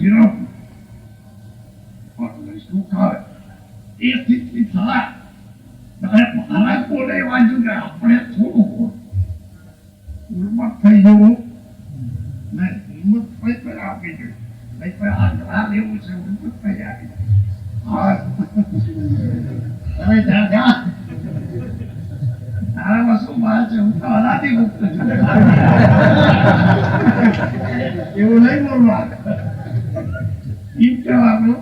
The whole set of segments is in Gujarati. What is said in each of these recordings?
વિરોધ શું થાય એ સ્થિતિ થયા મહારાજ બોલે વાંચ્યું કે આપણે થોડું ઉર્મત થઈ જવું ને હિંમત થઈ આપી જોઈએ આ ગ્રહ લેવું છે ઉર્મત થઈ આપી તારામાં શું વાત છે હું તો અનાથી મુક્ત છું એવું નહીં બોલવા એમ કહેવાનું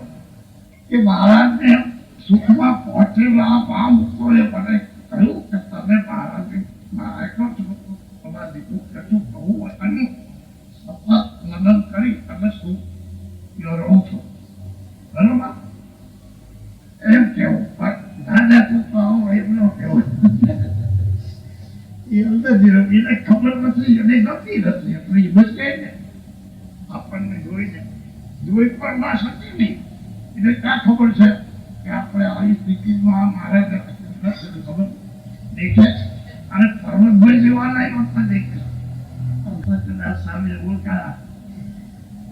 કે મહારાજને સુખમાં પહોંચેલા મહામુક્તોએ મને કહ્યું કે તમે મહારાજને મારા છો તમારા દીકરું કશું કહું વતનનું સતત મનન કરી તમે સુખ રહો છો બરોબર એમ કેવું પણ દાદા તું તો એમ ન કેવું એ અંદર એને ખબર નથી એને ગમતી નથી એટલે એ બસ કહે ને આપણને જોઈ પણ ના શકે નહીં એને ક્યાં ખબર છે કે આપણે આવી સ્થિતિમાં મારે ખબર દેખે અને પર્વતભાઈ જેવાના પણ દેખે સામે ઓળખા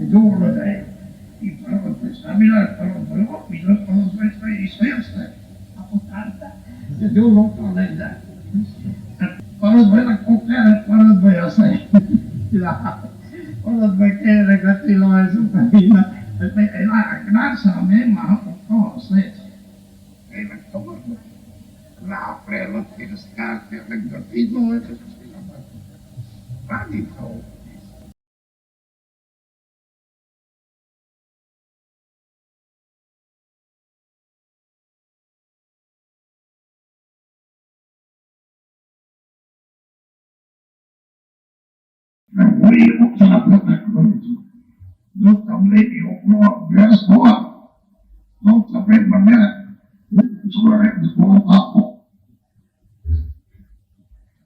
જોડો જાય એ પર્વતભાઈ સ્વામિનારાયણ પર્વતભાઈ બીજો પર્વતભાઈ એ સ્વયં છે આપણું કાઢતા જો લોકો લઈ જાય પર્વતભાઈ કોકે પર્વતભાઈ હશે પર્વતભાઈ કે ગતિ લવાય શું કરી એટલે એના અજ્ઞાન સામે મહાભક્તો હશે એને ખબર નથી એટલે આપણે એનો તિરસ્કાર એટલે ગતિ જ હોય તો રાજી થવું હું એવું સાધન કરું છું જો તમને યોગનો અભ્યાસ હોય તો તમે મને આપો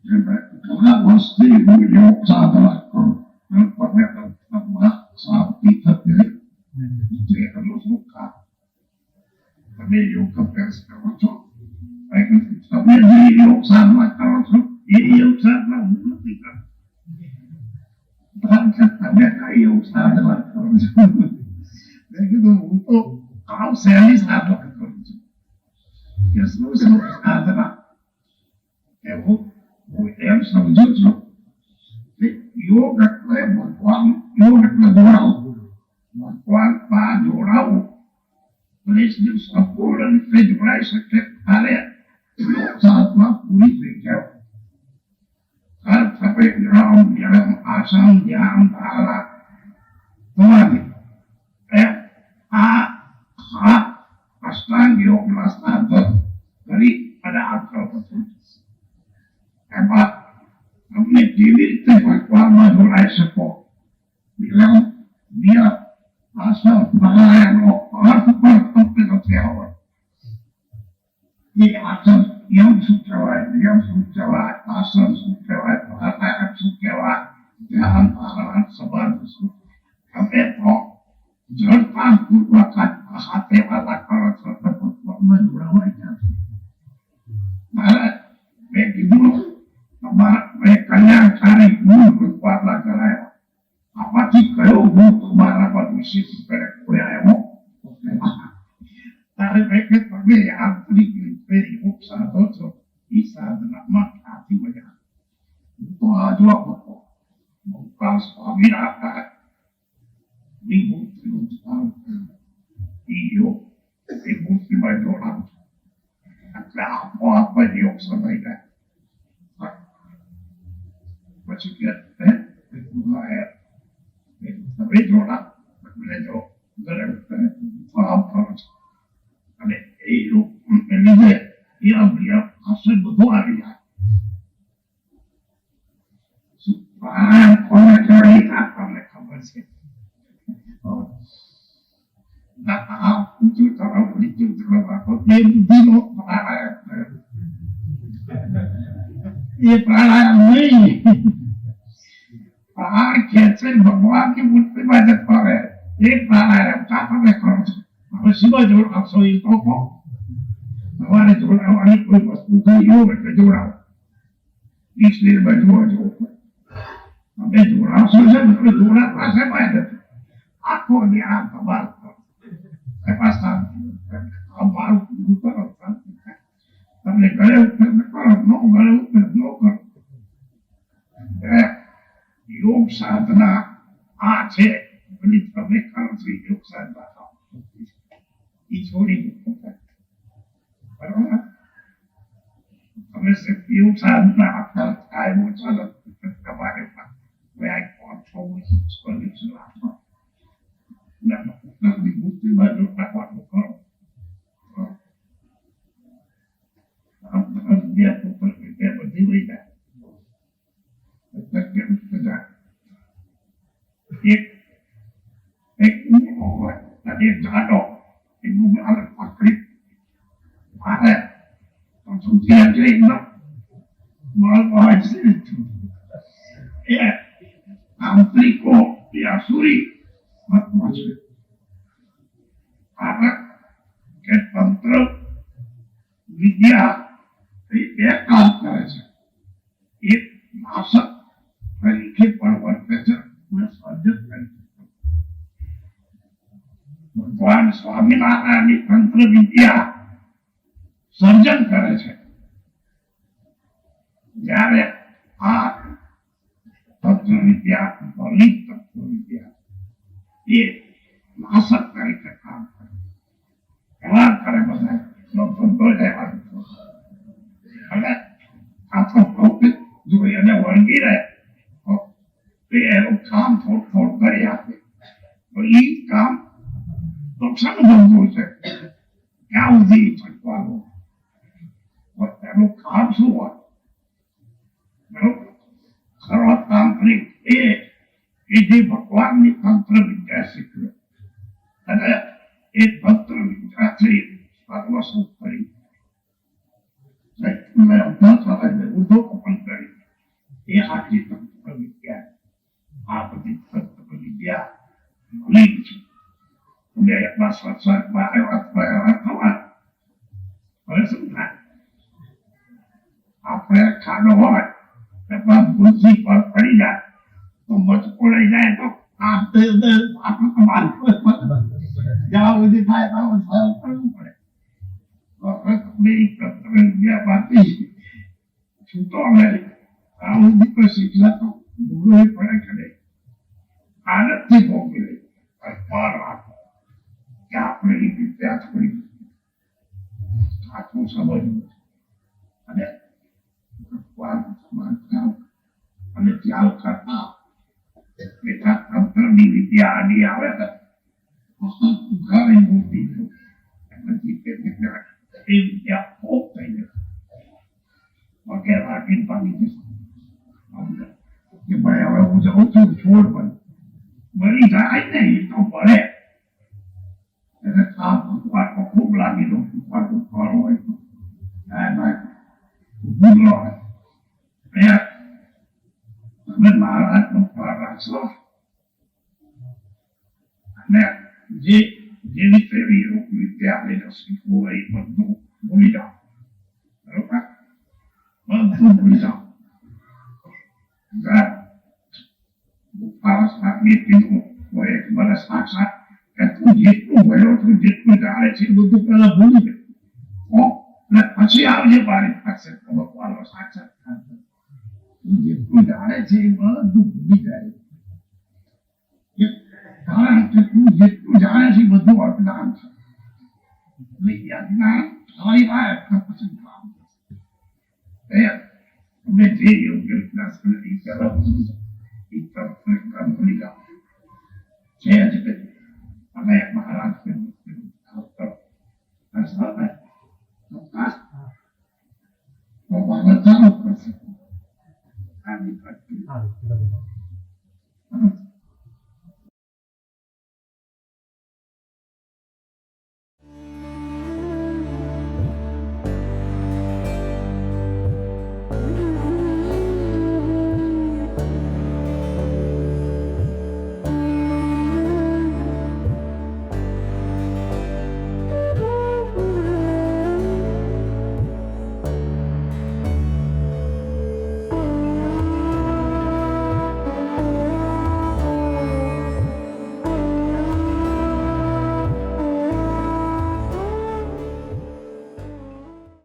ઘણા વર્ષથી હું યોગ સાધના કરું તમે શાંતિ થતી એટલું શું કા તમે યોગ અભ્યાસ કરો છો તમે જે યોગ સાધના કરો છો એ યોગ સાધના હું નથી કરતો તમે કઈ એવું સાધના કરો છો મેં કીધું હું તો આમ સહેલી સાધના કરું છું કે શું સાધના એવું હું એમ સમજુ છું કે યોગ એટલે ભગવાન યોગ એટલે જોડાવું ભગવાનમાં જોડાવું એટલે સંપૂર્ણ રીતે જોડાઈ શકે ત્યારે યોગ સાધના પૂરી થઈ જાય વિરામ વ્યમ આસન ધ્યાન ધારણા તમારી આ અષ્ટાંગ યોગના સાધન કરી અને આ પ્રવૃત્તિ એમાં તમને કેવી રીતે ભગવાનમાં જોડાઈ શકો વિરામ વ્યમ આસન પ્રાણાયામનો અર્થ પણ તમને નથી આવડતો એ આસન યમ શું કહેવાય નિયમ શું કહેવાય આસન શું કહેવાય પ્રાણાયામ શું કહેવાય ધ્યાન ધારણા સમાધિ શું તમે તો જડતા પૂર્વક હાથે વાલા કરો છો તો ભગવાનમાં જોડાવાય ક્યાંથી મારે મેં કીધું તમારા મેં કલ્યાણકારી ગુણ ભગવાનના કરાયો આમાંથી કયો ગુણ તમારામાં વિશેષ કરે કોઈ આવ્યો તારે મેં કે તમે આંતરિક રીતે યોગ સાધો છો એ સાધનામાં ક્યાંથી મજા હું તો આજવા હતો ભગવાન સ્વામિનારાયણ ની મૂર્તિનું સ્થાન એ યોગ એ મૂર્તિમાં જોડાણ એટલે આપોઆપ જ યોગ સમય જાય પછી કે તમે જોડા એટલે જો દરેક ફોર્મ કરો છો અને એ યોગ લીધે આસન બધું આવી જાય પ્રાણાયામ કોને જોડી આપણને ખબર છે ઊંચું તરફ નીચું તરફ આપો એ બુદ્ધિનો પ્રાણાયામ એ પ્રાણાયામ નહીં પ્રાણ ખેંચે ભગવાનની મૂર્તિમાં જતો રહે એ પ્રાણાયામ કા તમે કરો છો હવે શિવા જોડાવશો એ તો કહો તમારે જોડાવાની કોઈ વસ્તુ થઈ એવું એટલે જોડાવો એ શરીરમાં જોવા જવું તમે જોડાવશો છે તમે જોડા પાસે નથી આખો દી આ ધમાલ કરો. એમાં શાંતિ આ મારું પૂરું કરો, શાંતિ થાય. તમને ગળે ઉતર કરો, ન ગળે ઉતર ન કરો. યોગ સાધના આ છે. બધી તમે કરો છો યોગ સાધના એ છોડી મૂકો. બરોબર? તમે સિર્ફ યોગ સાધના આપતા કાયમો ચાલો તમારે વ્યાય છો સોલ્યુશન આપો. બુદ્ધિ બાજુ રાખવાનું કરો. બધી વહી જાય. એક હોય અને એક જાડો એનું પકડી મારે તો સુધી એકદમ મળવા એ આંતરિકો એ અસુરી મતમાં છે. કારણ કે તંત્ર વિદ્યા એ બે કામ કરે છે. એક નાશક તરીકે પણ વર્તે છે અને સર્જક તરીકે. ભગવાન સ્વામિનારાયણની તંત્ર વિદ્યા સર્જન કરે છે, જ્યારે આ તંત્ર વિદ્યા બૌદ્ધિક તત્વ વિદ્યા એ નાશક તરીકે કામ કરે. એવા કરે બધા ધંધો લેવાનું અને આ તો ભૌતિક જો એને વળગી રહે તો એનું કામ થોડું કરી આપે તો એ કામ નુકસાન ભોગવું છે. ક્યાં સુધી છટવાનું એનું કામ શું હોય? સર્વતાંત્રિક એ જે ભગવાનની તંત્ર વિદ્યા શીખ્યો અને એ તંત્ર વિદ્યાથી સર્વ સુખ કરી ઉદ્યોગપન કરી એ આખી તંત્ર વિદ્યા. આ બધી તંત્ર વિદ્યા મળી છે. તમે એટલા સત્સંગમાં આવ્યા થવા હવે શું થાય? આપણે ખાડો હોય એમાં ભૂલથી પર પડી જાય તો મચકો લઈ જાય તો જ્યાં સુધી થાય કરવું પડે. છૂટો આ સુધી કોઈ શિક્ષા તો ભોગવવી પડે કે નહીં? આનંદથી ભોગવી લે પર રાખો કે આપણે એ વિદ્યા છોડી આટલું સમજવું અને અને ત્યાગ કરતા બેટા તંત્રની વિદ્યા આડી આવે ને ઘણી મોટી એ વિદ્યા ખૂબ થઈ જશે વગેરે રાખીને પામી જશે કે ભાઈ હવે હું જાઉં છું છોડ બની જાય ને એ તો ભળે એને કામ ખૂબ લાગી દઉં ફળ હોય તો ભૂલો હોય તમે મહારાજનો ફળ રાખશો અને જે જેવી તેવી વિદ્યા આપણે શીખવું હોય એ બધું ભૂલી જાઓ. બરોબર? બધું ભૂલી જાઓ. કીધું હોય એક વર્ષ સાક્ષાત કે તું જેટલું ભણ્યો છું જેટલું જાણે છે બધું પેલા ભૂલી જાય પછી આવજે મારી પાસે ભગવાનનો સાક્ષાત્કાર. જેટલું જાણે છે એ બધું ભૂલી જાય. કારણ કે તું જેટલું જાણે છે બધું અજ્ઞાન છે. અજ્ઞાન તમારી પાસે પછી કામ તમે જે યોગ્ય વિકાસ કરી કરો એ તત્વ ભૂલી જાઓ છે જ અને મહારાજ ચાલુ કરશે.